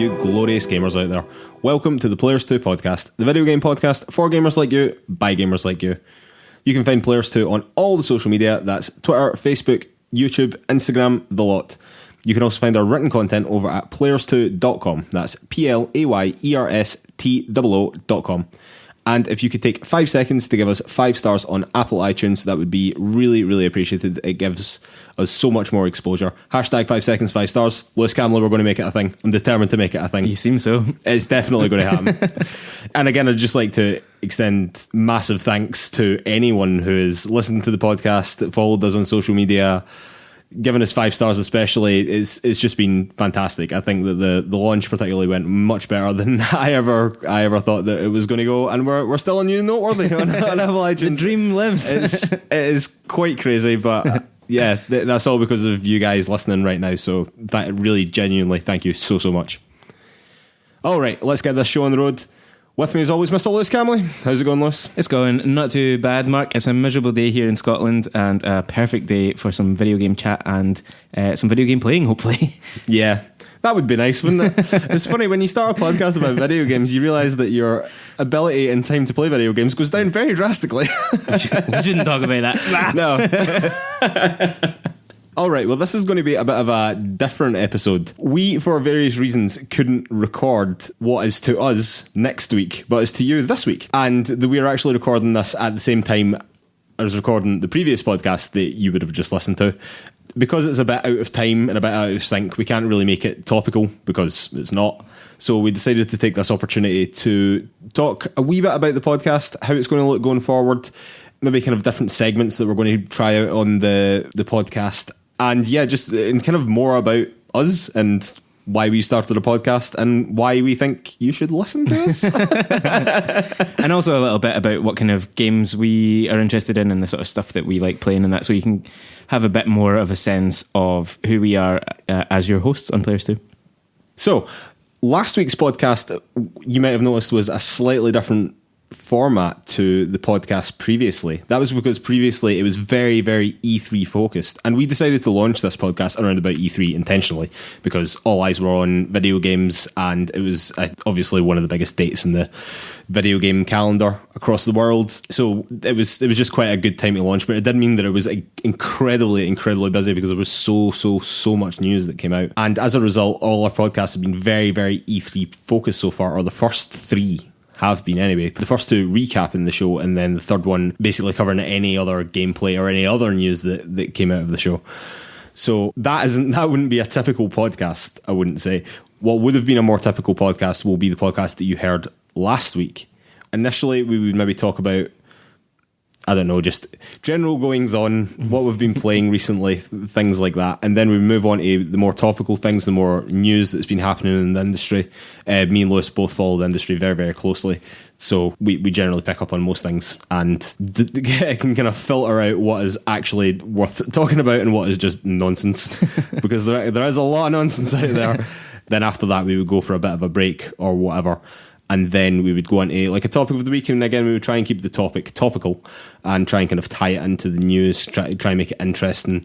you glorious gamers out there. Welcome to the PlayersToo Podcast, the video game podcast for gamers like you, by gamers like you. You can find PlayersToo on all the social media, that's Twitter, Facebook, YouTube, Instagram, the lot. You can also find our written content over at PlayersToo.com, that's PLAYERSTOO.com. And if you could take 5 seconds to give us 5 stars on Apple iTunes, that would be really, really appreciated. It gives us so much more exposure. Hashtag 5 seconds, 5 stars. Lewis Camler, we're going to make it a thing. I'm determined to make it a thing. You seem so. It's definitely going to happen. And again, I'd just like to extend massive thanks to anyone who has listened to the podcast, followed us on social media, given us 5 stars especially. It's just been fantastic. I think that the launch particularly went much better than I ever thought that it was going to go, and we're still a new noteworthy on Apple iTunes. The dream lives. It is quite crazy, but yeah, that's all because of you guys listening right now, so that really genuinely thank you so much. Alright, let's get this show on the road. With me as always, Mr. Lewis Camley. How's it going, Lewis? It's going not too bad, Mark. It's a miserable day here in Scotland and a perfect day for some video game chat and some video game playing, hopefully. Yeah, that would be nice, wouldn't it? It's funny, when you start a podcast about video games, you realise that your ability and time to play video games goes down very drastically. We shouldn't talk about that. No. Alright, well, this is going to be a bit of a different episode. We, for various reasons, couldn't record what is to us next week, but is to you this week. And we are actually recording this at the same time as recording the previous podcast that you would have just listened to. Because it's a bit out of time and a bit out of sync, we can't really make it topical, because it's not. So we decided to take this opportunity to talk a wee bit about the podcast, how it's going to look going forward, maybe kind of different segments that we're going to try out on the podcast. And yeah, just and kind of more about us and why we started a podcast and why we think you should listen to us. And also a little bit about what kind of games we are interested in and the sort of stuff that we like playing and that, so you can have a bit more of a sense of who we are as your hosts on PlayersToo. So, last week's podcast, you might have noticed, was a slightly different format to the podcast previously. That was because previously it was very, very E3 focused, and we decided to launch this podcast around about E3 intentionally because all eyes were on video games, and it was obviously one of the biggest dates in the video game calendar across the world. So it was just quite a good time to launch, but it did mean that it was incredibly busy because there was so much news that came out, and as a result, all our podcasts have been very, very E3 focused so far, or the first 3 have been anyway. The first 2 recapping the show, and then the third one basically covering any other gameplay or any other news that came out of the show. So that wouldn't be a typical podcast, I wouldn't say. What would have been a more typical podcast will be the podcast that you heard last week. Initially, we would maybe talk about, I don't know, just general goings on, what we've been playing recently, things like that. And then we move on to the more topical things, the more news that's been happening in the industry. Me and Lewis both follow the industry very, very closely. So we generally pick up on most things and can kind of filter out what is actually worth talking about and what is just nonsense. Because there is a lot of nonsense out there. Then after that, we would go for a bit of a break or whatever. And then we would go into like a topic of the week, and again we would try and keep the topic topical and try and kind of tie it into the news, try and make it interesting,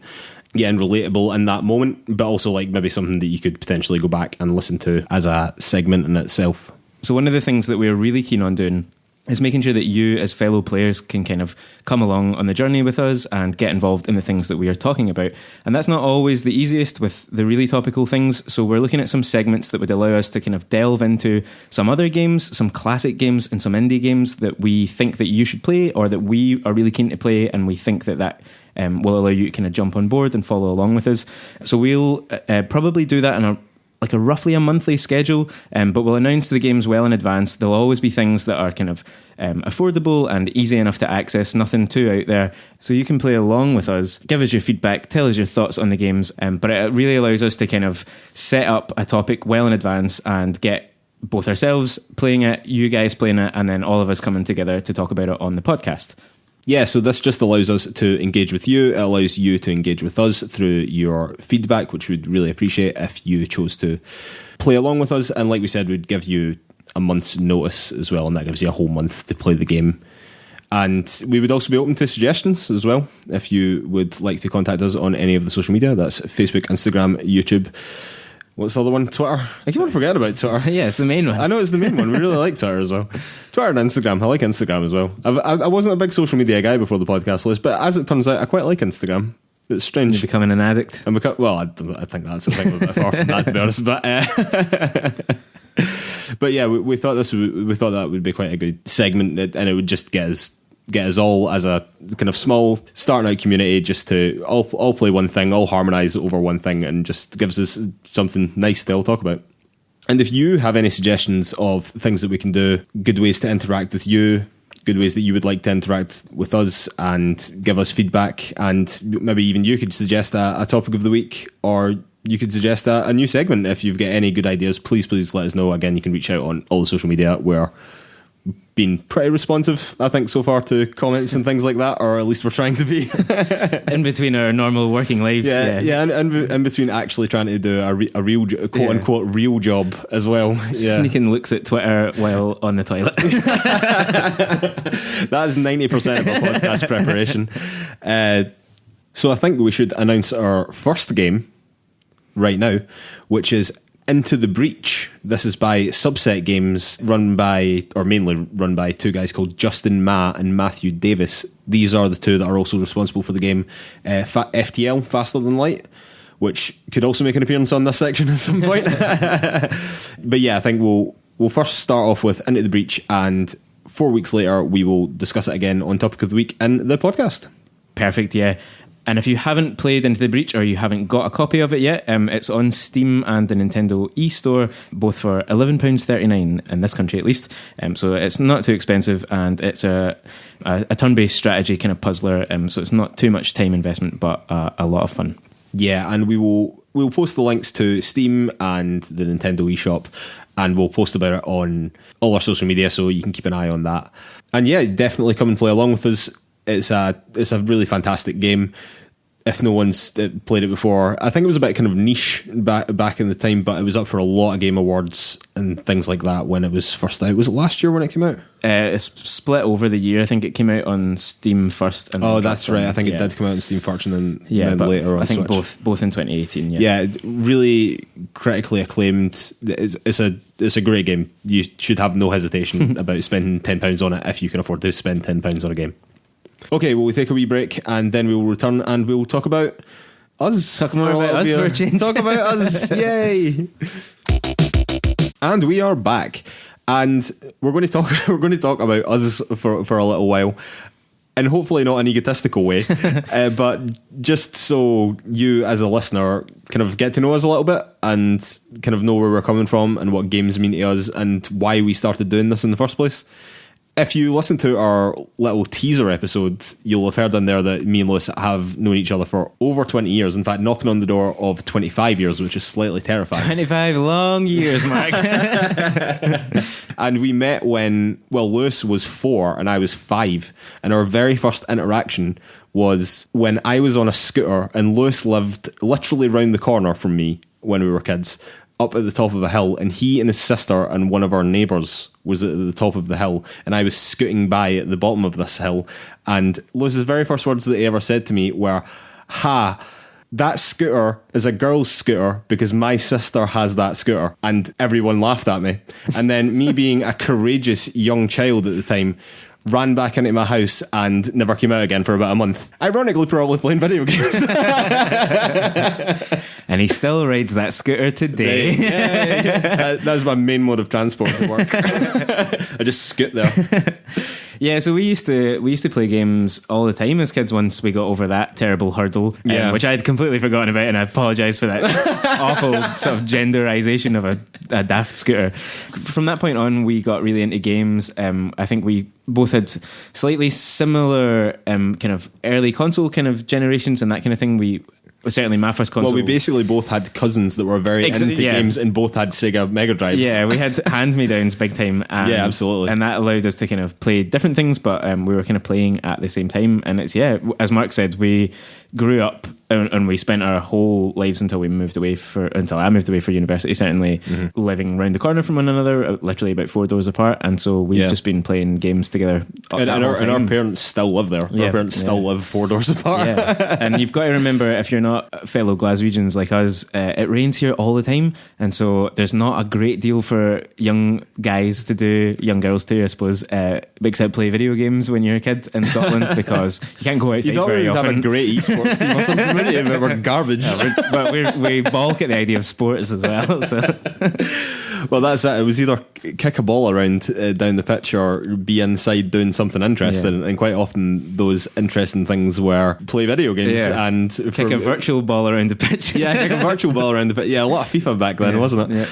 and relatable in that moment, but also like maybe something that you could potentially go back and listen to as a segment in itself. So one of the things that we're really keen on doing is making sure that you as fellow players can kind of come along on the journey with us and get involved in the things that we are talking about. And that's not always the easiest with the really topical things, so we're looking at some segments that would allow us to kind of delve into some other games, some classic games and some indie games that we think that you should play or that we are really keen to play, and we think that will allow you to kind of jump on board and follow along with us. So we'll probably do that in a roughly a monthly schedule, but we'll announce the games well in advance. There'll always be things that are kind of affordable and easy enough to access, nothing too out there, so you can play along with us, give us your feedback, tell us your thoughts on the games, but it really allows us to kind of set up a topic well in advance and get both ourselves playing it, you guys playing it, and then all of us coming together to talk about it on the podcast. Yeah, so this just allows us to engage with you. It allows you to engage with us through your feedback, which we'd really appreciate if you chose to play along with us. And like we said, we'd give you a month's notice as well, and that gives you a whole month to play the game. And we would also be open to suggestions as well. If you would like to contact us on any of the social media, that's Facebook, Instagram, YouTube, What's the other one? Twitter. I keep on forgetting about Twitter. Yeah, it's the main one. I know it's the main one. We really like Twitter as well. Twitter and Instagram. I like Instagram as well. I wasn't a big social media guy before the podcast list, but as it turns out, I quite like Instagram. It's strange. You're becoming an addict. Well, I think that's a thing a bit far from that, to be honest. But yeah, we thought that would be quite a good segment, and it would just get us all as a kind of small starting out community, just to all play one thing, all harmonise over one thing, and just gives us something nice to all talk about. And if you have any suggestions of things that we can do, good ways to interact with you, good ways that you would like to interact with us and give us feedback, and maybe even you could suggest a topic of the week, or you could suggest a new segment. If you've got any good ideas, please let us know. Again, you can reach out on all the social media. We're been pretty responsive, I think, so far to comments and things like that, or at least we're trying to be. In between our normal working lives. Yeah, and in between actually trying to do a real, quote-unquote, real job as well. Yeah. Sneaking looks at Twitter while on the toilet. That's 90% of our podcast preparation. So I think we should announce our first game right now, which is Into the Breach. This is by Subset Games, mainly run by two guys called Justin Ma and Matthew Davis. These are the two that are also responsible for the game FTL, Faster Than Light, which could also make an appearance on this section at some point. But yeah, I think we'll first start off with Into the Breach, and 4 weeks later we will discuss it again on Topic of the Week in the podcast. Perfect, yeah. And if you haven't played Into the Breach, or you haven't got a copy of it yet, it's on Steam and the Nintendo eStore, both for £11.39 in this country at least. So it's not too expensive, and it's a turn-based strategy kind of puzzler. So it's not too much time investment, but a lot of fun. Yeah, and we'll post the links to Steam and the Nintendo eShop, and we'll post about it on all our social media, so you can keep an eye on that. And yeah, definitely come and play along with us. It's a really fantastic game. If no one's played it before, I think it was a bit kind of niche back in the time, but it was up for a lot of game awards and things like that when it was first out. Was it last year when it came out? It's split over the year. I think it came out on Steam first. And that's right. I think it did come out on Steam first, and then later on I think Switch. both in 2018. Yeah, really critically acclaimed. It's a great game. You should have no hesitation about spending £10 on it if you can afford to spend £10 on a game. Okay, well, we take a wee break, and then we will return and we'll talk about us. Talk more about us for a change. Talk about us. Yay! And we are back, and we're going to talk about us for a little while, and hopefully not an egotistical way, but just so you as a listener kind of get to know us a little bit and kind of know where we're coming from and what games mean to us and why we started doing this in the first place. If you listen to our little teaser episode, you'll have heard in there that me and Lewis have known each other for over 20 years. In fact, knocking on the door of 25 years, which is slightly terrifying. 25 long years, Mark. And we met when, Lewis was 4 and I was 5. And our very first interaction was when I was on a scooter and Lewis lived literally round the corner from me when we were kids, up at the top of a hill, and he and his sister and one of our neighbours was at the top of the hill, and I was scooting by at the bottom of this hill, and Lewis's very first words that he ever said to me were, "Ha, that scooter is a girl's scooter because my sister has that scooter," and everyone laughed at me. And then me being a courageous young child at the time, ran back into my house and never came out again for about a month. Ironically, probably playing video games. And he still rides that scooter today. Yeah. That's my main mode of transport to work. I just scoot there. Yeah, so we used to play games all the time as kids once we got over that terrible hurdle, which I had completely forgotten about, and I apologise for that awful sort of genderisation of a daft scooter. From that point on, we got really into games. I think we both had slightly similar kind of early console kind of generations and that kind of thing. Certainly my first console. Well, we basically both had cousins that were very into games and both had Sega Mega Drives. Yeah, we had hand-me-downs big time. And, yeah, absolutely. And that allowed us to kind of play different things, but we were kind of playing at the same time. And it's, as Mark said, we grew up and we spent our whole lives until I moved away for university, certainly living round the corner from one another, literally about 4 doors apart, and so we've just been playing games together. And our parents still live there. Our parents still live 4 doors apart. And you've got to remember, if you're not fellow Glaswegians like us, it rains here all the time, and so there's not a great deal for young guys to do, young girls too, I suppose, except play video games when you're a kid in Scotland, because you can't go outside very often. Have a great esports team or something, wouldn't you? But we're garbage. But we balk at the idea of sports as well. So. Well, that's it. It was either kick a ball around down the pitch or be inside doing something interesting. And quite often those interesting things were play video games and kick a virtual ball around the pitch. Kick a virtual ball around the pitch. Yeah, a lot of FIFA back then, wasn't it? Yeah.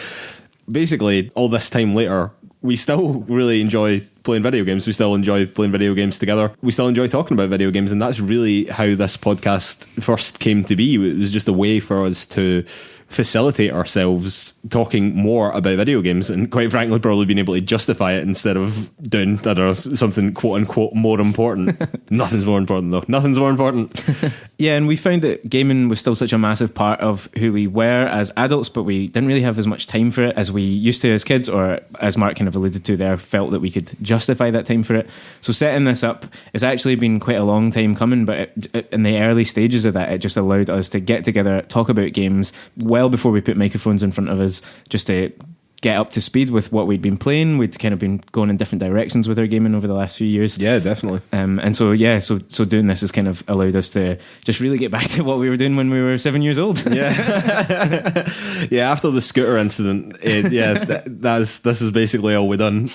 Basically, all this time later, we still really enjoy playing video games. We still enjoy playing video games together. We still enjoy talking about video games, and that's really how this podcast first came to be. It was just a way for us to facilitate ourselves talking more about video games, and quite frankly probably being able to justify it instead of doing, I don't know, something quote unquote more important. Nothing's more important though. Nothing's more important. Yeah, and we found that gaming was still such a massive part of who we were as adults, but we didn't really have as much time for it as we used to as kids, or as Mark kind of alluded to there, felt that we could justify that time for it. So setting this up, it's actually been quite a long time coming, but in the early stages of that, it just allowed us to get together, talk about games well before we put microphones in front of us, just to get up to speed with what we'd been playing. We'd kind of been going in different directions with our gaming over the last few years. Yeah, definitely. And so doing this has kind of allowed us to just really get back to what we were doing when we were 7 years old. Yeah. Yeah, after the scooter incident, this is basically all we've done.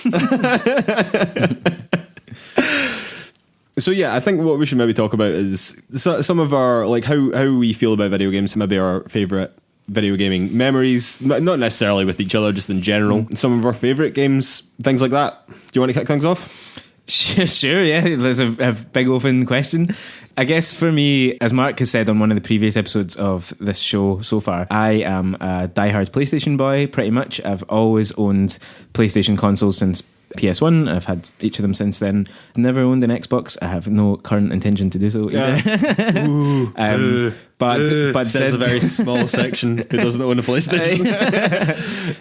So yeah, I think what we should maybe talk about is some of our, like, how we feel about video games, maybe our favourite video gaming memories, not necessarily with each other, just in general. Some of our favourite games, things like that. Do you want to kick things off? Sure, yeah. There's a big open question. I guess for me, as Mark has said on one of the previous episodes of this show so far, I am a diehard PlayStation boy, pretty much. I've always owned PlayStation consoles since PS1. I've had each of them since then. Never owned an Xbox. I have no current intention to do so either. But says a very small section who doesn't own a PlayStation.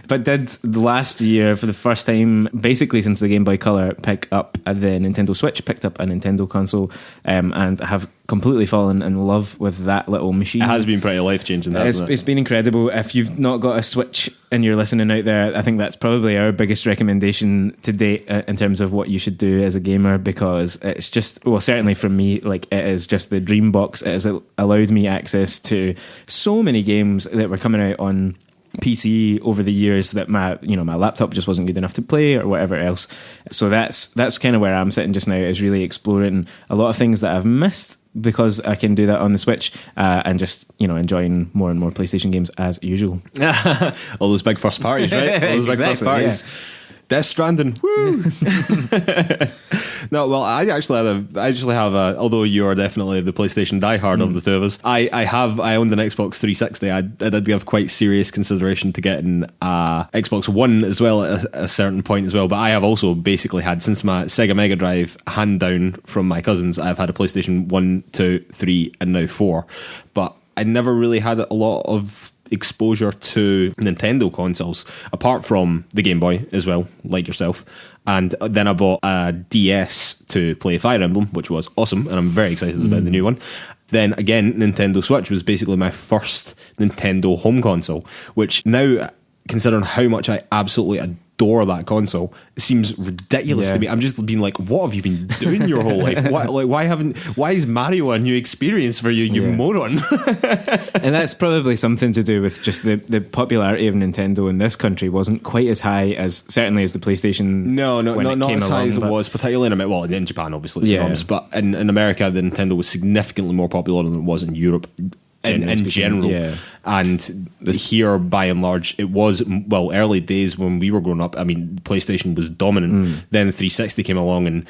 But did last year, for the first time, basically since the Game Boy Color, pick up the Nintendo Switch, picked up a Nintendo console, and have completely fallen in love with that little machine. It has been pretty life-changing, hasn't it? It's been incredible. If you've not got a Switch and you're listening out there, I think that's probably our biggest recommendation to date in terms of what you should do as a gamer, because it's just, well, certainly from me, like, it is just the dream box. It has allowed me access to so many games that were coming out on PC over the years that my laptop just wasn't good enough to play, or whatever else. So that's kind of where I'm sitting just now, is really exploring a lot of things that I've missed because I can do that on the Switch, and just, enjoying more and more PlayStation games as usual. All those big first parties, right? All those big first parties. Yeah. Death Stranding, woo! No, well, I actually have a. Although you are definitely the PlayStation diehard of the two of us, I owned an Xbox 360. I did give quite serious consideration to getting a Xbox One as well at a certain point as well. But I have also basically had, since my Sega Mega Drive hand down from my cousins, I've had a PlayStation 1, 2, 3, and now 4. But I never really had a lot of exposure to Nintendo consoles apart from the Game Boy as well, like yourself. And then I bought a DS to play Fire Emblem, which was awesome, and I'm very excited about the new one. Then again, Nintendo Switch was basically my first Nintendo home console, which now, considering how much I absolutely adore that console, it seems ridiculous to me. I'm just being like, what have you been doing your whole life? Why is Mario a new experience for you, you moron? And that's probably something to do with just the popularity of Nintendo in this country wasn't quite as high as, certainly, as the PlayStation. No, not as high as it was, particularly in Japan, obviously it's enormous, but in America, the Nintendo was significantly more popular than it was in Europe. In general, and here, by and large, it was, well, early days when we were growing up, I mean, PlayStation was dominant. Then 360 came along and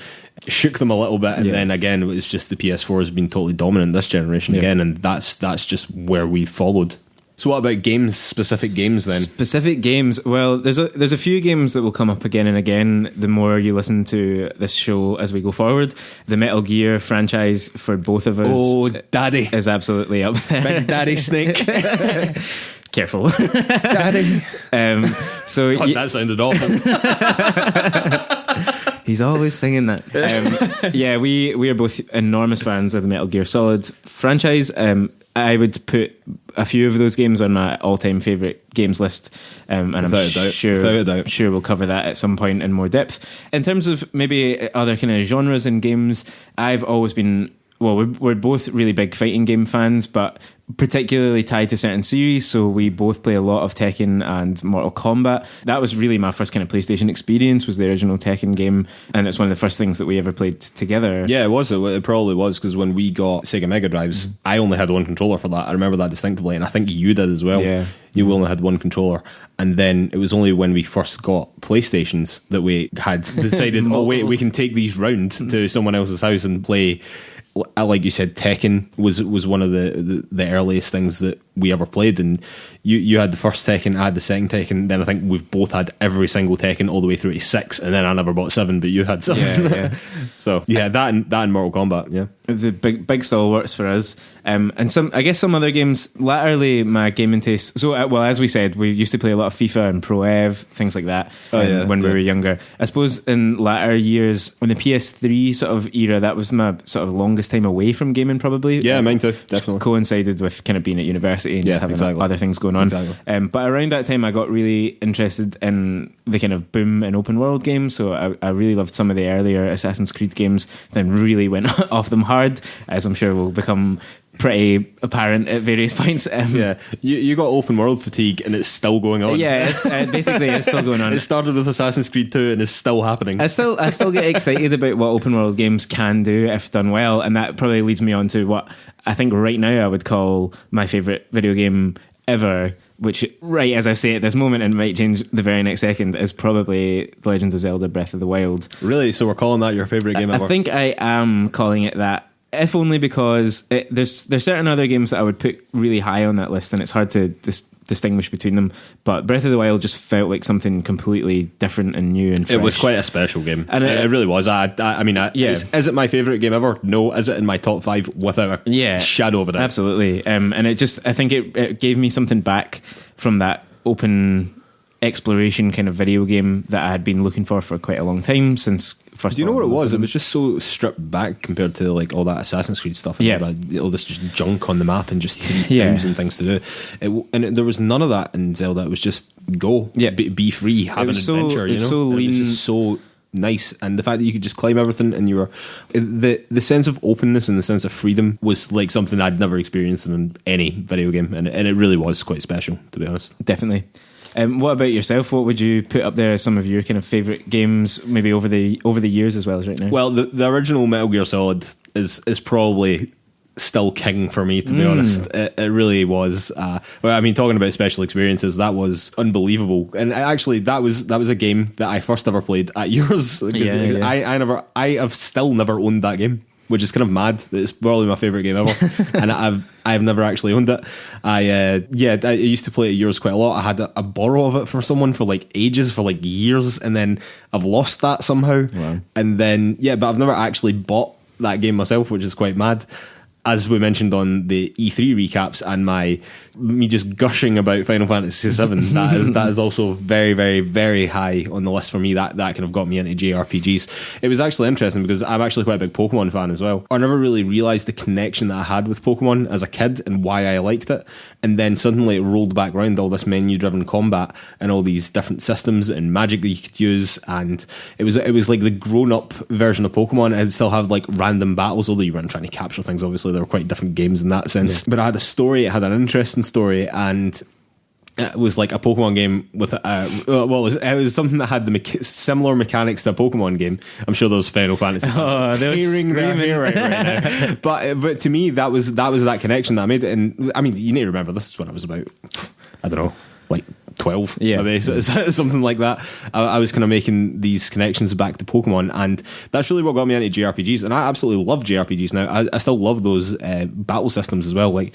shook them a little bit, and then again, it was just the PS4 has been totally dominant this generation again, and that's just where we followed. So what about games, specific games then? Specific games. Well, there's a few games that will come up again and again the more you listen to this show as we go forward. The Metal Gear franchise for both of us. Oh, Daddy. Is absolutely up there. Big Daddy Snake. Careful. Daddy. So God, that sounded awful. He's always singing that. Yeah, we are both enormous fans of the Metal Gear Solid franchise. I would put a few of those games on my all-time favourite games list, and I'm sure we'll cover that at some point in more depth. In terms of maybe other kind of genres in games, I've always been... Well, we're both really big fighting game fans, but particularly tied to certain series. So we both play a lot of Tekken and Mortal Kombat. That was really my first kind of PlayStation experience, was the original Tekken game. And it's one of the first things that we ever played together. Yeah, it was. It probably was, because when we got Sega Mega Drives, I only had one controller for that. I remember that distinctively. And I think you did as well. Yeah. You only had one controller. And then it was only when we first got PlayStations that we had decided, oh wait, we can take these round to someone else's house and play. Like you said, Tekken was one of the earliest things that we ever played, and you had the first Tekken, I had the second Tekken, then I think we've both had every single Tekken all the way through to 6, and then I never bought 7, but you had 7. Yeah. So yeah, that and Mortal Kombat, yeah. The big stalwarts for us. And some other games, latterly my gaming taste, so well, as we said, we used to play a lot of FIFA and Pro Ev, things like that, when we were younger. I suppose in latter years, in the PS3 sort of era, that was my sort of longest time away from gaming, probably. Yeah, mine too, definitely. Coincided with kind of being at university and just having other things going on. Exactly. But around that time I got really interested in the kind of boom in open world games, so I really loved some of the earlier Assassin's Creed games, then really went off them hard, as I'm sure will become pretty apparent at various points. Yeah, you got open world fatigue, and it's still going on. Yeah, it's, basically it's still going on. It started with Assassin's Creed 2 and it's still happening. I still get excited about what open world games can do if done well, and that probably leads me on to what I think right now I would call my favourite video game ever, which, right as I say at this moment, and might change the very next second, is probably The Legend of Zelda Breath of the Wild. Really? So we're calling that your favourite game ever? I think I am calling it that, if only because there's certain other games that I would put really high on that list, and it's hard to distinguish between them, but Breath of the Wild just felt like something completely different and new and fresh. It was quite a special game, and it really was. I mean, is it my favourite game ever? No. Is it in my top 5? Without a shadow of a doubt. Absolutely. And I think it gave me something back from that open exploration kind of video game that I had been looking for quite a long time, since first. Do you know what it was? It was just so stripped back compared to like all that Assassin's Creed stuff, and all this just junk on the map and just 3,000 things to do. There was none of that in Zelda. It was just go, be free, have an adventure. It was so lean, it was just so nice, and the fact that you could just climb everything, and you were the sense of openness and the sense of freedom was like something I'd never experienced in any video game, and it really was quite special, to be honest. Definitely. What about yourself? What would you put up there as some of your kind of favourite games, maybe over the years as well as right now? Well, the original Metal Gear Solid is probably still king for me, to be honest. It really was. Well, I mean, talking about special experiences, that was unbelievable. And actually, that was a game that I first ever played at yours. I have still never owned that game, which is kind of mad. It's probably my favourite game ever, and I've never actually owned it. I used to play it at yours quite a lot. I had a borrow of it for someone for like ages, for like years, and then I've lost that somehow. Wow. And then but I've never actually bought that game myself, which is quite mad. As we mentioned on the E3 recaps and me just gushing about Final Fantasy VII, that is also very, very, very high on the list for me. That kind of got me into JRPGs. It was actually interesting because I'm actually quite a big Pokemon fan as well. I never really realised the connection that I had with Pokemon as a kid and why I liked it. And then suddenly it rolled back around, all this menu-driven combat and all these different systems and magic that you could use. And it was like the grown-up version of Pokemon. It still had like random battles, although you weren't trying to capture things, obviously. They were quite different games in that sense. But it had a story, it had an interesting story, and it was like a Pokemon game with it was something that had the similar mechanics to a Pokemon game. I'm sure those Final Fantasy fans are tearing their hair out right now. But to me, that was that connection that I made it. And I mean, you need to remember, this is when I was about, I don't know, like 12, Yeah. maybe something like that. I was kind of making these connections back to Pokemon, and that's really what got me into JRPGs. And I absolutely love JRPGs now. I still love those battle systems as well, like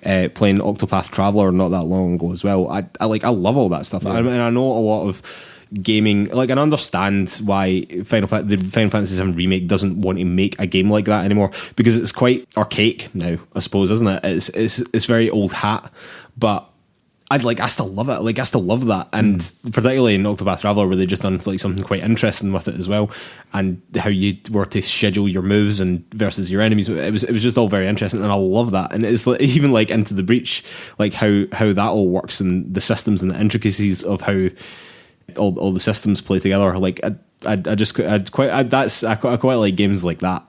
playing Octopath Traveler not that long ago as well. I love all that stuff. And I know a lot of gaming, like, I understand why the Final Fantasy VII Remake doesn't want to make a game like that anymore, because it's quite archaic now, I suppose, isn't it? It's very old hat, but I still love it. Like, I still love that, and particularly in Octopath Traveler, where they just done like something quite interesting with it as well, and how you were to schedule your moves and versus your enemies. It was just all very interesting, and I love that. And it's like, even like Into the Breach, like how that all works, and the systems and the intricacies of how all the systems play together. Like I quite like games like that,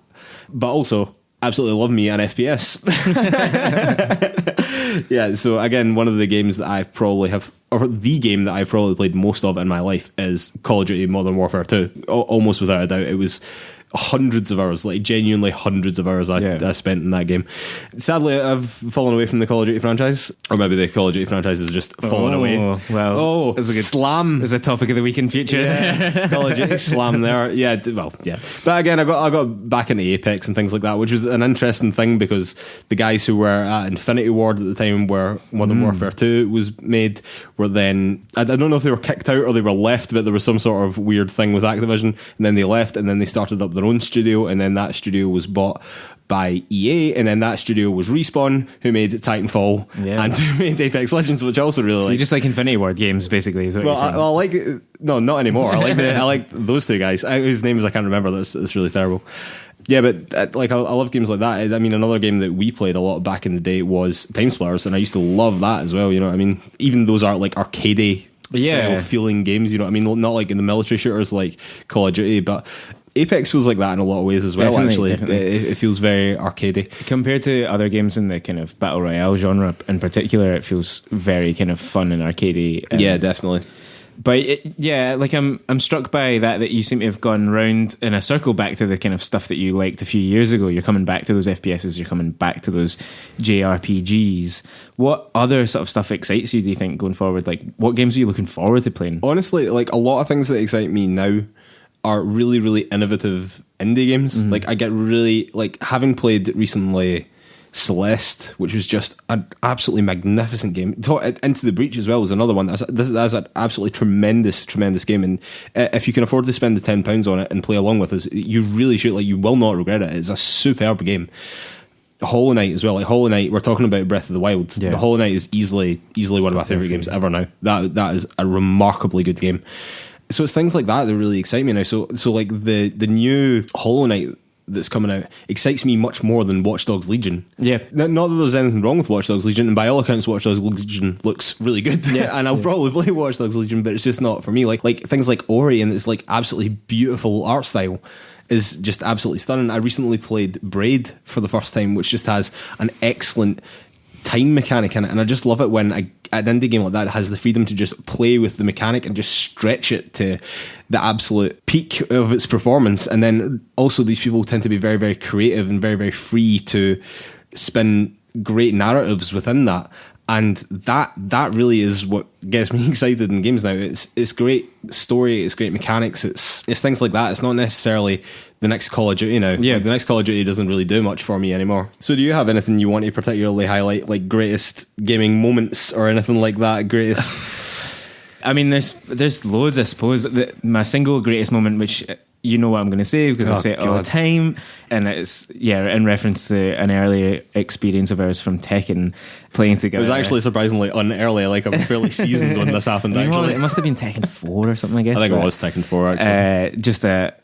but also absolutely love me an FPS. Yeah, so again, one of the games that I probably have, or the game that I've probably played most of in my life, is Call of Duty Modern Warfare 2. Almost without a doubt, it was hundreds of hours, like genuinely hundreds of hours I spent in that game. Sadly, I've fallen away from the Call of Duty franchise, or maybe the Call of Duty franchise has just fallen away. Well, it's a good slam. It's a topic of the week in future. Yeah, Call of Duty slam there. Yeah, well, yeah. But again, I got back into Apex and things like that, which was an interesting thing, because the guys who were at Infinity Ward at the time where Modern Warfare 2 was made were then, I don't know if they were kicked out or they were left, but there was some sort of weird thing with Activision, and then they left, and then they started up their own studio, and then that studio was bought by EA, and then that studio was Respawn, who made Titanfall and who made Apex Legends, which I also really like. So you just like Infinity Ward games, basically, is what you're saying? I like, no, not anymore. I like those two guys, whose names I can't remember. That's really terrible. Yeah, but I love games like that. I mean, another game that we played a lot back in the day was Time Splitters, and I used to love that as well. You know what I mean? Even those are like arcadey style feeling games. You know what I mean? Not like in the military shooters like Call of Duty, but Apex feels like that in a lot of ways as well. Definitely. It feels very arcadey compared to other games in the kind of battle royale genre. In particular, it feels very kind of fun and arcadey. Yeah, definitely. But I'm struck by that you seem to have gone round in a circle back to the kind of stuff that you liked a few years ago. You're coming back to those FPSs, you're coming back to those JRPGs. What other sort of stuff excites you, do you think, going forward? Like, what games are you looking forward to playing? Honestly, like, a lot of things that excite me now are really, really innovative indie games. Like, I get really, like, having played recently Celeste, which was just an absolutely magnificent game. Into the Breach as well is another one. That's an absolutely tremendous game, and if you can afford to spend the £10 on it and play along with us, you really should. Like, you will not regret it. It's a superb game. Hollow Knight as well. Like, Hollow Knight, we're talking about Breath of the Wild. The Hollow Knight is easily one of my favourite games ever now. That is a remarkably good game. So it's things like that that really excite me now. So like the new Hollow Knight that's coming out excites me much more than Watch Dogs Legion. Yeah. Not that there's anything wrong with Watch Dogs Legion, and by all accounts Watch Dogs Legion looks really good. Yeah. And I'll probably play Watch Dogs Legion, but it's just not for me. Like things like Ori and its like absolutely beautiful art style is just absolutely stunning. I recently played Braid for the first time, which just has an excellent time mechanic in it, and I just love it when an indie game like that has the freedom to just play with the mechanic and just stretch it to the absolute peak of its performance. And then also these people tend to be very, very creative and very, very free to spin great narratives within that. And that really is what gets me excited in games now. It's great story, it's great mechanics, it's things like that. It's not necessarily the next Call of Duty now. Yeah. Like, the next Call of Duty doesn't really do much for me anymore. So do you have anything you want to particularly highlight, like greatest gaming moments or anything like that? Greatest? I mean, there's loads, I suppose. My single greatest moment, which you know what I'm going to say because I say it all the time, and it's in reference to an early experience of ours from Tekken playing together. It was actually surprisingly unearly. Like, I was fairly seasoned when this happened. Actually, it must have been Tekken 4 or something. I guess. I think it was Tekken 4. Actually, just a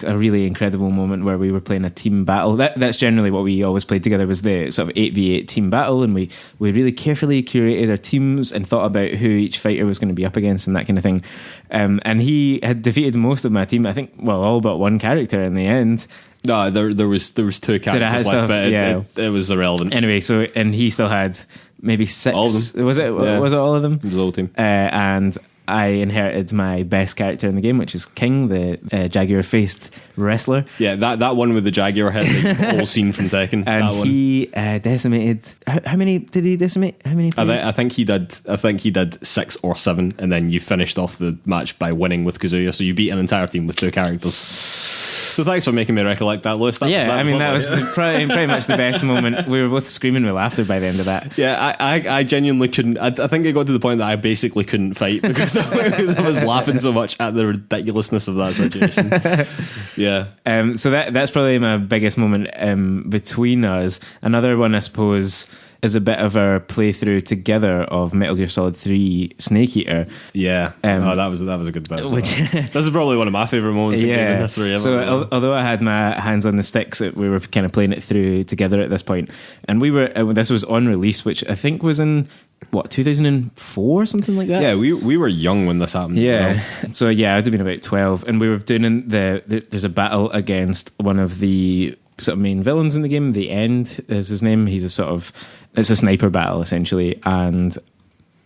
really incredible moment where we were playing a team battle. That's generally what we always played together, was the sort of 8v8 team battle, and we really carefully curated our teams and thought about who each fighter was going to be up against and that kind of thing. And he had defeated most of my team, I think, well, all but one character in the end. No, there was two characters left, but it was irrelevant. Anyway, and he still had maybe 6. All of them. Was it all of them? It was the whole team. And I inherited my best character in the game, which is King, the jaguar-faced wrestler. Yeah, that one with the jaguar head that you've all seen from Tekken. And that one. he decimated. How many did he decimate? How many players? I think he did 6 or 7, and then you finished off the match by winning with Kazuya. So you beat an entire team with 2 characters. So thanks for making me recollect that, Lewis. That was pretty much the best moment. We were both screaming with laughter by the end of that. Yeah, I genuinely couldn't. I think it got to the point that I basically couldn't fight because I was laughing so much at the ridiculousness of that situation. Yeah. So that's probably my biggest moment between us. Another one, I suppose, is a bit of our playthrough together of Metal Gear Solid 3 Snake Eater. Yeah. That was a good bit. This is probably one of my favourite moments in gaming history ever. So although I had my hands on the sticks, we were kind of playing it through together at this point. And we were this was on release, which I think was in 2004 or something like that. Yeah, we were young when this happened. Yeah. So I'd have been about 12, and we were doing there's a battle against one of the sort of main villains in the game. The End is his name. He's it's a sniper battle essentially, and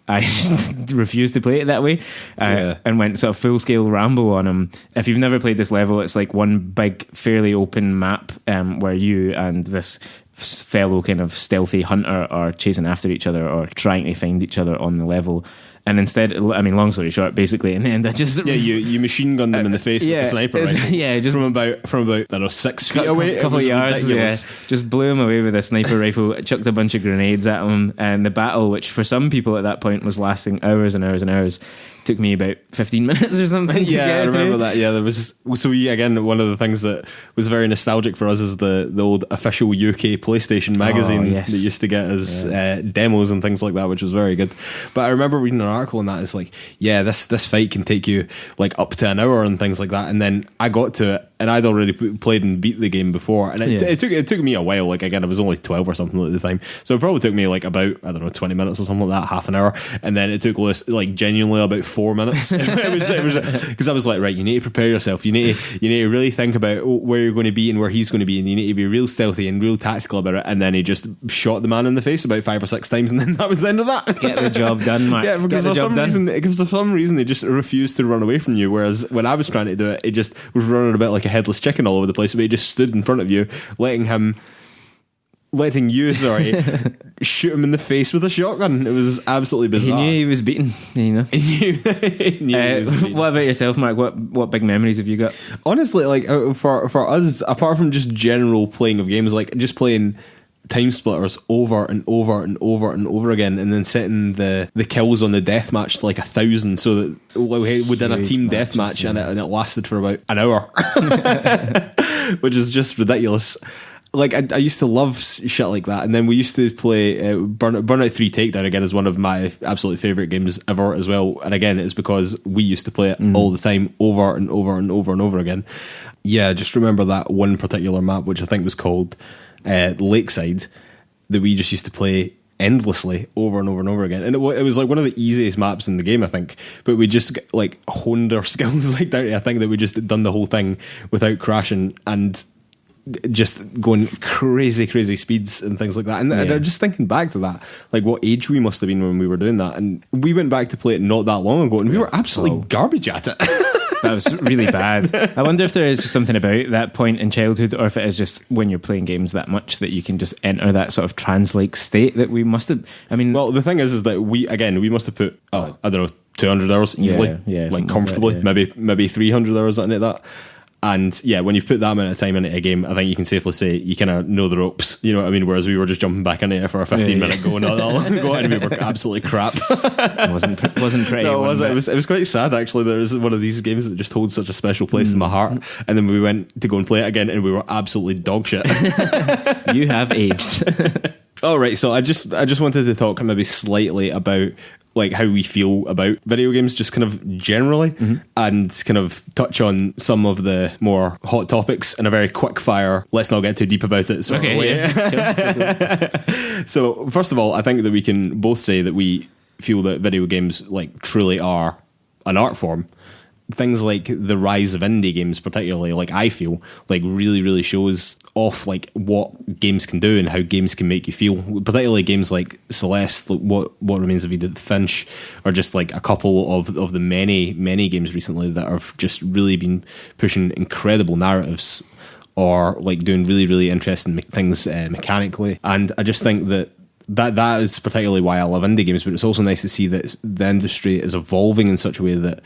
I just refused to play it that way and went sort of full scale Rambo on him. If you've never played this level, it's like one big fairly open map where you and this fellow kind of stealthy hunter are chasing after each other or trying to find each other on the level. And instead, I mean, long story short, basically, in the end, I just you machine gunned them in the face with the sniper rifle. Yeah, just from about I don't know 6 feet away, a couple of yards. Ridiculous. Yeah, just blew him away with a sniper rifle. Chucked a bunch of grenades at him, and the battle, which for some people at that point was lasting hours and hours and hours, took me about 15 minutes or something. Yeah, I remember that. Yeah, there was. So one of the things that was very nostalgic for us is the old official UK PlayStation magazine that used to get as demos and things like that, which was very good. But I remember reading an article on that. It's like, yeah, this fight can take you like up to an hour and things like that. And then I got to it, and I'd already played and beat the game before, and it took me a while. Like again, I was only 12 or something at the time, so it probably took me like about 20 minutes or something like that, half an hour. And then it took Lewis like genuinely about 4 minutes. it was because I was like, right, you need to prepare yourself. You need to really think about where you're going to be and where he's going to be, and you need to be real stealthy and real tactical about it. And then he just shot the man in the face about 5 or 6 times, and then that was the end of that. Get the job done, Mark. Yeah, because for some reason they just refused to run away from you. Whereas when I was trying to do it, it just was running about like a headless chicken all over the place. But he just stood in front of you, letting you shoot him in the face with a shotgun. It was absolutely bizarre. He knew he was beaten, you know. he knew he was beaten. What about yourself, Mark? What big memories have you got? Honestly, like for us, apart from just general playing of games, like just playing Time Splitters over and over and over and over again, and then setting the kills on the death match to like 1,000, so that we did a team death match, and it lasted for about an hour, which is just ridiculous. Like I used to love shit like that, and then we used to play Burnout 3 Takedown again is one of my absolute favourite games ever as well. And again, it's because we used to play it all the time, over and over and over and over again. Yeah, just remember that one particular map, which I think was called Lakeside, that we just used to play endlessly over and over and over again. And it was like one of the easiest maps in the game, I think, but we just like honed our skills like down to, I think that we just done the whole thing without crashing and just going crazy speeds and things like that. And I'm just thinking back to that, like what age we must have been when we were doing that. And we went back to play it not that long ago, and we were absolutely garbage at it. That was really bad. I wonder if there is just something about that point in childhood, or if it is just when you're playing games that much that you can just enter that sort of trance-like state that we must have. I mean, well, the thing is that we must have put I don't know, 200 hours easily, like comfortably, like that, maybe 300 hours into that. And yeah, when you've put that amount of time into a game, I think you can safely say you kind of know the ropes. You know what I mean? Whereas we were just jumping back into it for a 15-minute go, and we were absolutely crap. It wasn't pretty. No, it was quite sad actually. There was one of these games that just holds such a special place in my heart, and then we went to go and play it again, and we were absolutely dog shit. You have aged. All right, so I just wanted to talk maybe slightly about like how we feel about video games, just kind of generally, and kind of touch on some of the more hot topics in a very quick fire, let's not get too deep about it sort of way. Yeah. So first of all, I think that we can both say that we feel that video games like truly are an art form. things like the rise of indie games, particularly, like, I feel like really, really shows off like what games can do and how games can make you feel. Particularly games like Celeste, like what Remains of Edith Finch, or just like a couple of the many games recently that have just really been pushing incredible narratives, or like doing really, really interesting things mechanically. And I just think that is particularly why I love indie games. But it's also nice to see that the industry is evolving in such a way that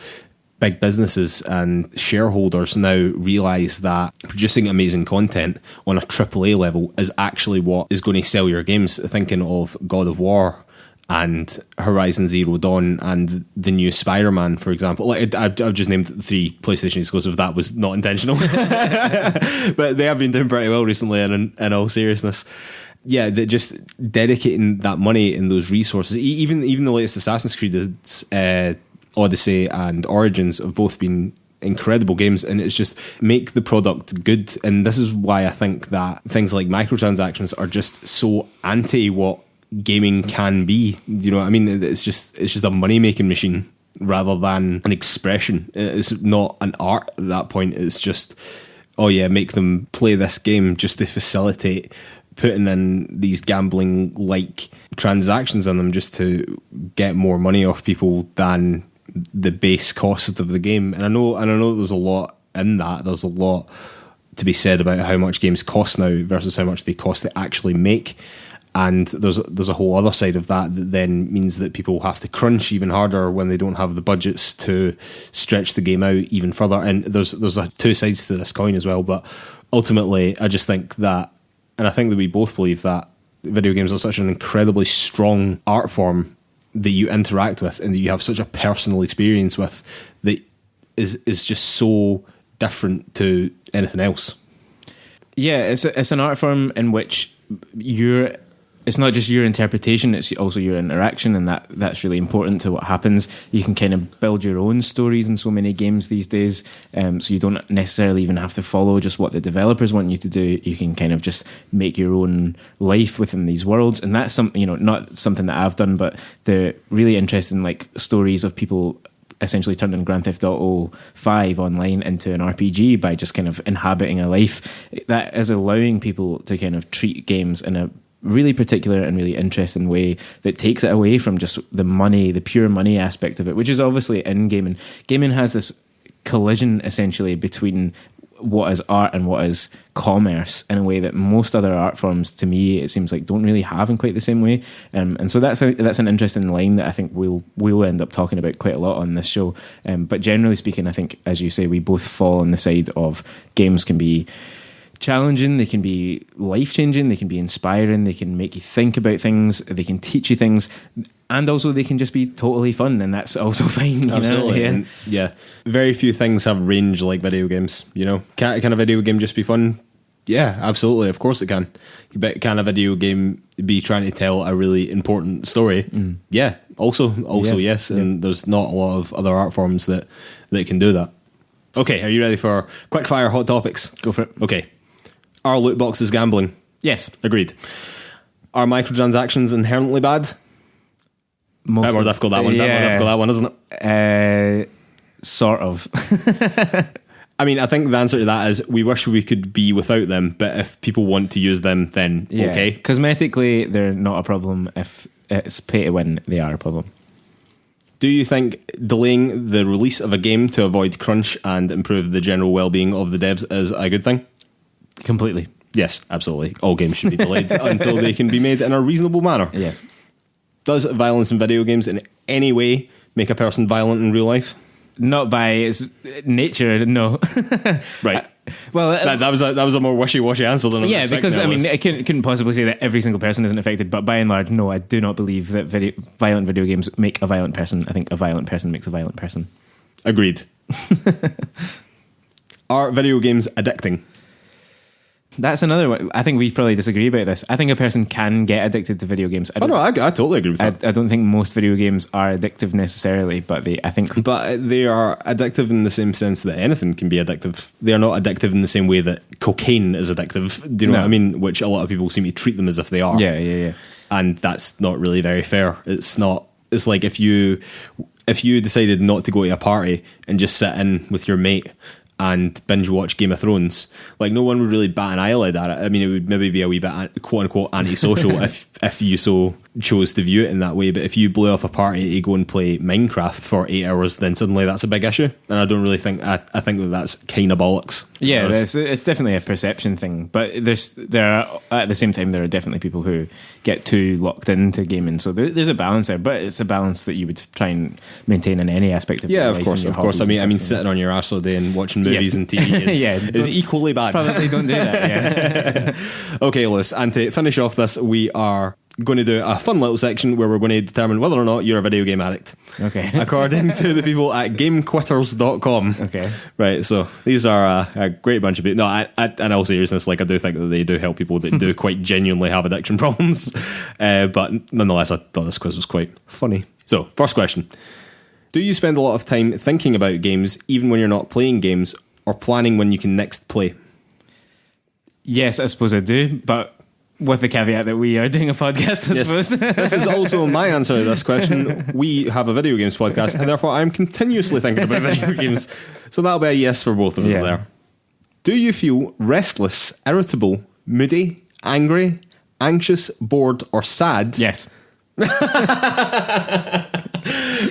big businesses and shareholders now realise that producing amazing content on a AAA level is actually what is going to sell your games. Thinking of God of War and Horizon Zero Dawn and the new Spider-Man, for example. Like, I've just named 3 PlayStation exclusives. That was not intentional. But they have been doing pretty well recently, and in all seriousness. Yeah, just dedicating that money and those resources. Even the latest Assassin's Creed, Odyssey and Origins have both been incredible games, and it's just make the product good. And this is why I think that things like microtransactions are just so anti what gaming can be. You know what I mean? It's just a money making machine rather than an expression. It's not an art at that point. It's just, oh yeah, make them play this game just to facilitate putting in these gambling like transactions on them just to get more money off people than the base cost of the game. And I know there's a lot in that. There's a lot to be said about how much games cost now versus how much they cost to actually make. And there's a whole other side of that then means that people have to crunch even harder when they don't have the budgets to stretch the game out even further. And there's 2 sides to this coin as well. But ultimately, I just think that, and I think that we both believe that video games are such an incredibly strong art form that you interact with and that you have such a personal experience with that is just so different to anything else. Yeah, it's an art form in which it's not just your interpretation, it's also your interaction, and that's really important to what happens. You can kind of build your own stories in so many games these days, so you don't necessarily even have to follow just what the developers want you to do. You can kind of just make your own life within these worlds, and that's not something that I've done, but the really interesting like stories of people essentially turning Grand Theft Auto 5 online into an RPG by just kind of inhabiting a life. That is allowing people to kind of treat games in a really particular and really interesting way that takes it away from just the pure money aspect of it, which is obviously in gaming. Gaming has this collision essentially between what is art and what is commerce in a way that most other art forms, to me, it seems like don't really have in quite the same way. And so that's an interesting line that I think we'll end up talking about quite a lot on this show. But generally speaking, I think, as you say, we both fall on the side of games can be challenging, they can be life-changing, they can be inspiring, they can make you think about things, they can teach you things, and also they can just be totally fun, and that's also fine. Absolutely. You know? And yeah, very few things have range like video games. You know, can a video game just be fun? Yeah, absolutely, of course it can. But can a video game be trying to tell a really important story? Yeah, also yes. And there's not a lot of other art forms that can do that. Okay, are you ready for quick fire hot topics? Go for it. Okay. Are loot boxes gambling? Yes. Agreed. Are microtransactions inherently bad? Bit more difficult that one, isn't it? Sort of. I mean, I think the answer to that is we wish we could be without them, but if people want to use them, then okay. Cosmetically, they're not a problem. If it's pay to win, they are a problem. Do you think delaying the release of a game to avoid crunch and improve the general well-being of the devs is a good thing? Completely. Yes, absolutely. All games should be delayed until they can be made in a reasonable manner. Yeah. Does violence in video games in any way make a person violent in real life? Not by its nature, no. Right. Well, that was a more wishy-washy answer than I was expecting. Because I mean, I couldn't possibly say that every single person isn't affected, but by and large, no, I do not believe that violent video games make a violent person. I think a violent person makes a violent person. Agreed. Are video games addicting? That's another one. I think we probably disagree about this. I think a person can get addicted to video games. I totally agree with that. I don't think most video games are addictive necessarily, but they are addictive in the same sense that anything can be addictive. They are not addictive in the same way that cocaine is addictive. Do you know what I mean? Which a lot of people seem to treat them as if they are. Yeah. And that's not really very fair. It's not. It's like if you if you decided not to go to a party and just sit in with your mate and binge watch Game of Thrones, like no one would really bat an eyelid at it. I mean, it would maybe be a wee bit quote unquote antisocial if you so chose to view it in that way. But if you blew off a party to go and play Minecraft for 8 hours, then suddenly that's a big issue. And I don't really think I think that's kind of bollocks. Yeah, it's definitely a perception thing. But there are at the same time there are definitely people who get too locked into gaming. So there's a balance there, but it's a balance that you would try and maintain in any aspect of your life. Yeah, of course. I mean, sitting on your arse all day and watching movies and TV is equally bad. Probably don't do that. Yeah. Okay, Lewis. And to finish off this, we are going to do a fun little section where we're going to determine whether or not you're a video game addict. Okay. According to the people at gamequitters.com. Okay. Right, so these are a great bunch of people. No, in all seriousness, like I do think that they do help people that do quite genuinely have addiction problems. But nonetheless, I thought this quiz was quite funny. So, first question. Do you spend a lot of time thinking about games even when you're not playing games or planning when you can next play? Yes, I suppose I do, but with the caveat that we are doing a podcast, I suppose. This is also my answer to this question. We have a video games podcast, and therefore I'm continuously thinking about video games. So that'll be a yes for both of us there. Do you feel restless, irritable, moody, angry, anxious, bored, or sad? Yes.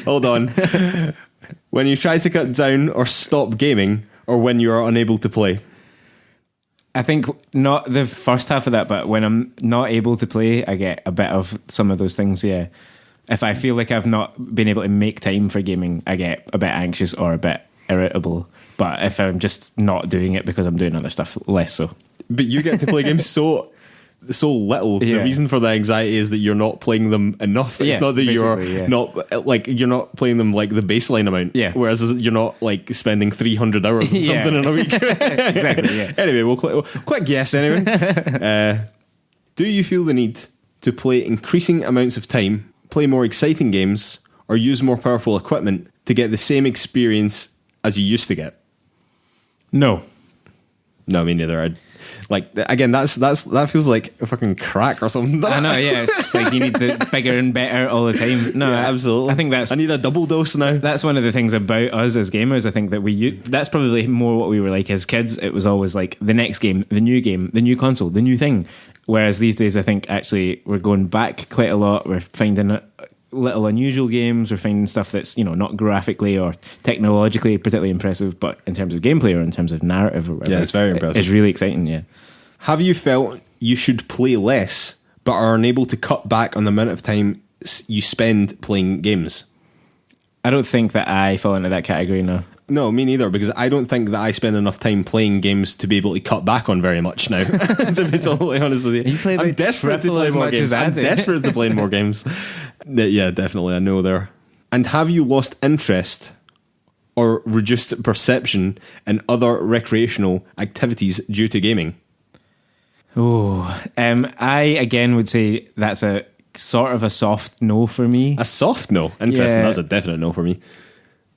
Hold on. When you try to cut down or stop gaming, or when you are unable to play? I think not the first half of that, but when I'm not able to play, I get a bit of some of those things, yeah. If I feel like I've not been able to make time for gaming, I get a bit anxious or a bit irritable. But if I'm just not doing it because I'm doing other stuff, less so. But you get to play games so little. The reason for the anxiety is that you're not playing them enough. It's not that you're not like you're not playing them like the baseline amount. Yeah. Whereas you're not like spending 300 hours on something in a week. Exactly. Yeah. Anyway, we'll click yes. Anyway, do you feel the need to play increasing amounts of time, play more exciting games, or use more powerful equipment to get the same experience as you used to get? No, me neither. Like again, that feels like a fucking crack or something. I know, yeah. It's just like you need the bigger and better all the time. No, absolutely. I think I need a double dose now. That's one of the things about us as gamers. I think that that's probably more what we were like as kids. It was always like the next game, the new console, the new thing. Whereas these days, I think actually we're going back quite a lot. We're finding little unusual games. We're finding stuff that's not graphically or technologically particularly impressive, but in terms of gameplay or in terms of narrative or whatever, it's very impressive. It's really exciting. Yeah. Have you felt you should play less but are unable to cut back on the amount of time you spend playing games? I don't think that I fall into that category. No, me neither, because I don't think that I spend enough time playing games to be able to cut back on very much now, to be totally honest with you. I'm desperate to play more games. I'm desperate to play more games. Yeah, definitely, I know there. And have you lost interest or reduced perception in other recreational activities due to gaming? I again would say that's a sort of a soft no for me. A soft no? Interesting, that's a definite no for me.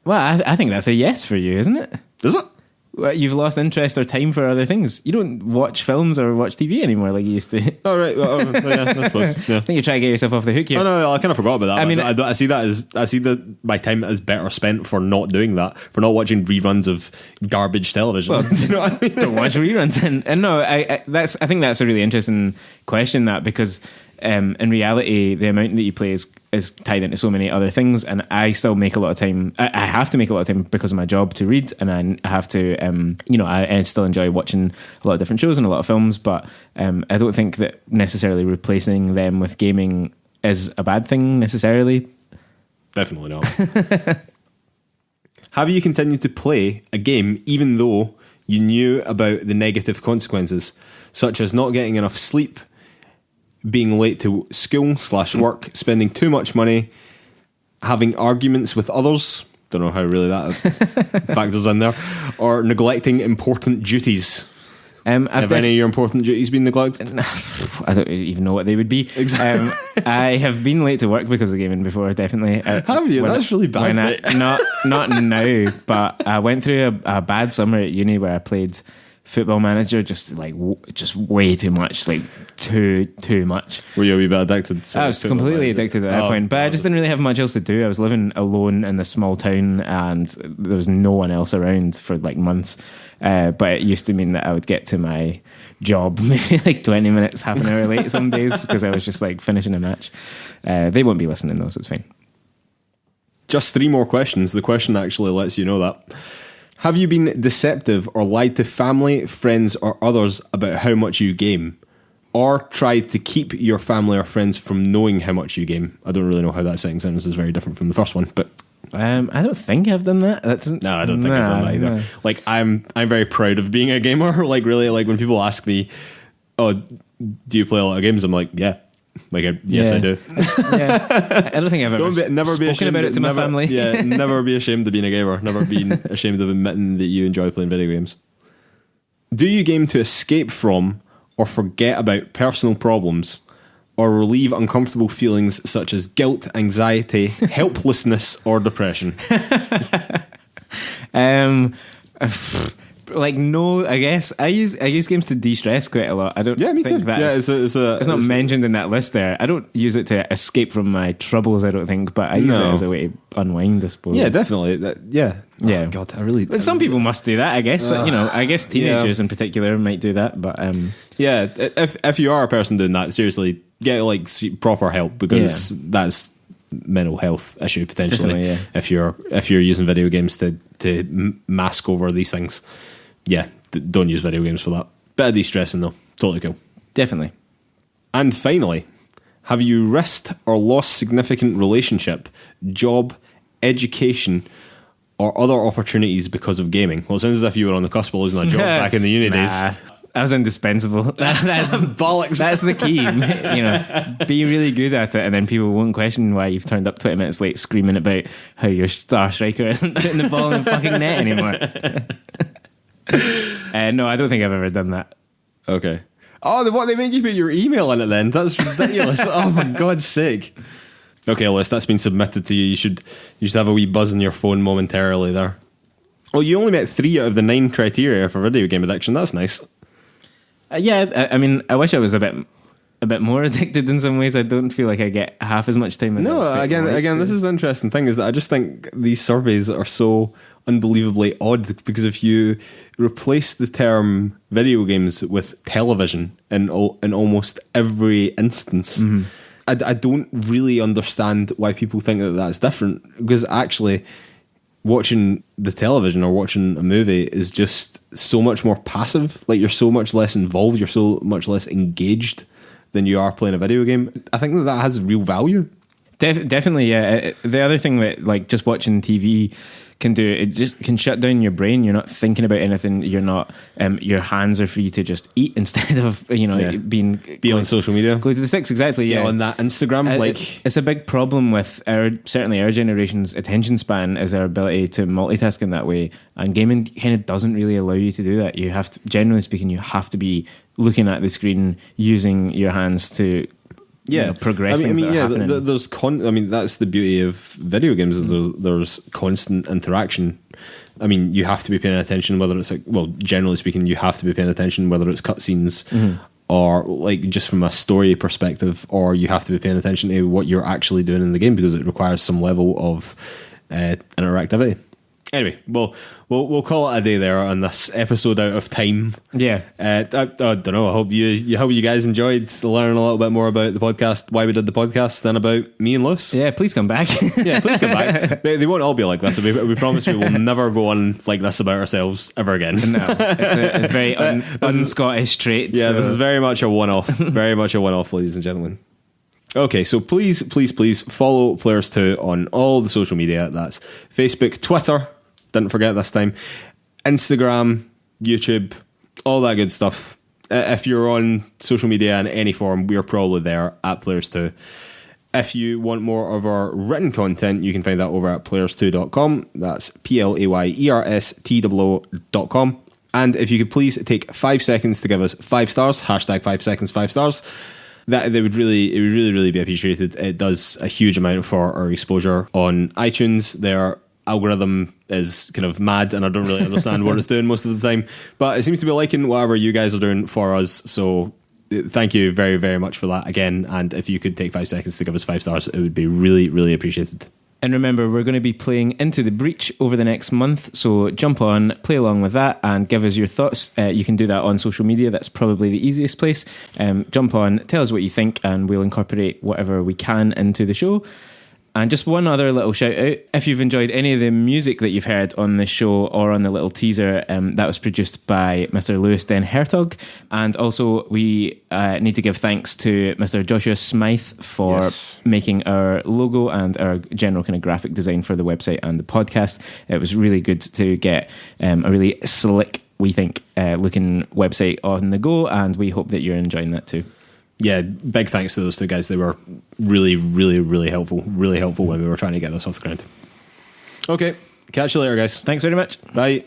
Well, I think that's a yes for you, isn't it? Is it? Well, you've lost interest or time for other things. You don't watch films or watch TV anymore like you used to. Oh, right. Yeah, I suppose. Yeah. I think you're trying to get yourself off the hook here. Oh, no, I kind of forgot about that. I mean, I see that my time is better spent for not doing that, for not watching reruns of garbage television. Well, you know what I mean? Don't watch reruns. And no, I think that's a really interesting question, that, because in reality, the amount that you play is tied into so many other things, and I still make a lot of time. I have to make a lot of time because of my job to read, and I have to, I still enjoy watching a lot of different shows and a lot of films, but I don't think that necessarily replacing them with gaming is a bad thing necessarily. Definitely not. Have you continued to play a game even though you knew about the negative consequences, such as not getting enough sleep, being late to school/work, spending too much money, having arguments with others, don't know how really that factors in there, or neglecting important duties? Have any of your important duties been neglected? I don't even know what they would be. Exactly. I have been late to work because of gaming before, definitely. Have you? That's really bad. Not now, but I went through a bad summer at uni where I played Football Manager, just way too much, like too much. Were you a wee bit addicted? I was completely addicted at that point, but I just didn't really have much else to do. I was living alone in this small town, and there was no one else around for like months. But it used to mean that I would get to my job maybe like 20 minutes, half an hour late some days because I was just like finishing a match. They won't be listening though, so it's fine. Just 3 more questions. The question actually lets you know that. Have you been deceptive or lied to family, friends, or others about how much you game? Or tried to keep your family or friends from knowing how much you game? I don't really know how that second sentence is very different from the first one, but... I don't think I've done that. No, I don't think I've done that either. No. Like, I'm very proud of being a gamer. Like, really, like, when people ask me, oh, do you play a lot of games? I'm like, yeah. Like, yes, I do. Yeah. I don't think I've ever spoken about it to my family. Yeah, never be ashamed of being a gamer. Never been ashamed of admitting that you enjoy playing video games. Do you game to escape from or forget about personal problems or relieve uncomfortable feelings such as guilt, anxiety, helplessness, or depression? Like, no, I guess I use games to de-stress quite a lot. I don't. Yeah, me too. It's not mentioned in that list there. I don't use it to escape from my troubles, I don't think, but I use it as a way to unwind, I suppose. Yeah, definitely. Yeah. Yeah. Oh, God, I really. But some people must do that, I guess. I guess teenagers in particular might do that. But yeah, if you are a person doing that, seriously, get like proper help, because that's mental health issue potentially. Yeah. If you're using video games to mask over these things. Yeah, don't use video games for that. Bit of de-stressing though. Totally cool. Definitely. And finally, have you risked or lost significant relationship, job, education, or other opportunities because of gaming? Well, it sounds as if you were on the cusp of losing a job back in the uni days. I was indispensable. That's bollocks. That's the key. Be really good at it, and then people won't question why you've turned up 20 minutes late screaming about how your star striker isn't putting the ball in the fucking net anymore. No, I don't think I've ever done that. Okay. Oh, what, they make you put your email in it then? That's ridiculous. Oh, for God's sake. Okay, Liz, that's been submitted to you. You should have a wee buzz in your phone momentarily there. Oh, you only met 3 out of the 9 criteria for video game addiction. That's nice. Yeah, I mean, I wish I was a bit more addicted in some ways. I don't feel like I get half as much time as again, this is the interesting thing, is that I just think these surveys are so unbelievably odd, because if you replace the term video games with television in almost every instance, I don't really understand why people think that that's different, because actually watching the television or watching a movie is just so much more passive. Like, you're so much less involved, you're so much less engaged than you are playing a video game. I think that has real value. Definitely, yeah. The other thing that, like, just watching TV can do, it just can shut down your brain. You're not thinking about anything. You're not. Your hands are free to just eat instead of being on social media. Glued to the sticks, exactly. Yeah, on that Instagram. It's a big problem with certainly our generation's attention span, is our ability to multitask in that way. And gaming kind of doesn't really allow you to do that. You have to, generally speaking, you have to be looking at the screen, using your hands to progress. That's the beauty of video games, is there's constant interaction. I mean, you have to be paying attention, whether it's generally speaking, you have to be paying attention, whether it's cutscenes or like just from a story perspective, or you have to be paying attention to what you're actually doing in the game, because it requires some level of interactivity. Anyway, we'll call it a day there on this episode out of time. Yeah. I don't know. I hope you guys enjoyed learning a little bit more about the podcast, why we did the podcast, than about me and Lewis. Yeah, please come back. Yeah, please come back. They won't all be like this. We promise we will never go on like this about ourselves ever again. No, it's a very un-Scottish trait. Yeah, This is very much a one-off. Very much a one-off, ladies and gentlemen. Okay, so please follow Players2 on all the social media. That's Facebook, Twitter, didn't forget this time, Instagram, YouTube, all that good stuff. If you're on social media in any form, we're probably there at Players2. If you want more of our written content, you can find that over at players2.com. That's playerstoo.com. And if you could please take 5 seconds to give us 5 stars, hashtag 5 seconds, 5 stars. It would really be appreciated. It does a huge amount for our exposure on iTunes. There algorithm is kind of mad and I don't really understand what it's doing most of the time, but it seems to be liking whatever you guys are doing for us. So thank you very, very much for that again. And if you could take 5 seconds to give us 5 stars, it would be really, really appreciated. And remember, we're going to be playing Into the Breach over the next month, so jump on, play along with that, and give us your thoughts. You can do that on social media. That's probably the easiest place. Jump on, tell us what you think, and we'll incorporate whatever we can into the show. And just one other little shout out, if you've enjoyed any of the music that you've heard on this show or on the little teaser, that was produced by Mr. Lewis Den Hertog. And also we need to give thanks to Mr. Joshua Smythe for making our logo and our general kind of graphic design for the website and the podcast. It was really good to get a really slick, we think, looking website on the go, and we hope that you're enjoying that too. Yeah, big thanks to those 2 guys. They were really, really, really helpful. Really helpful when we were trying to get this off the ground. Okay, catch you later, guys. Thanks very much. Bye.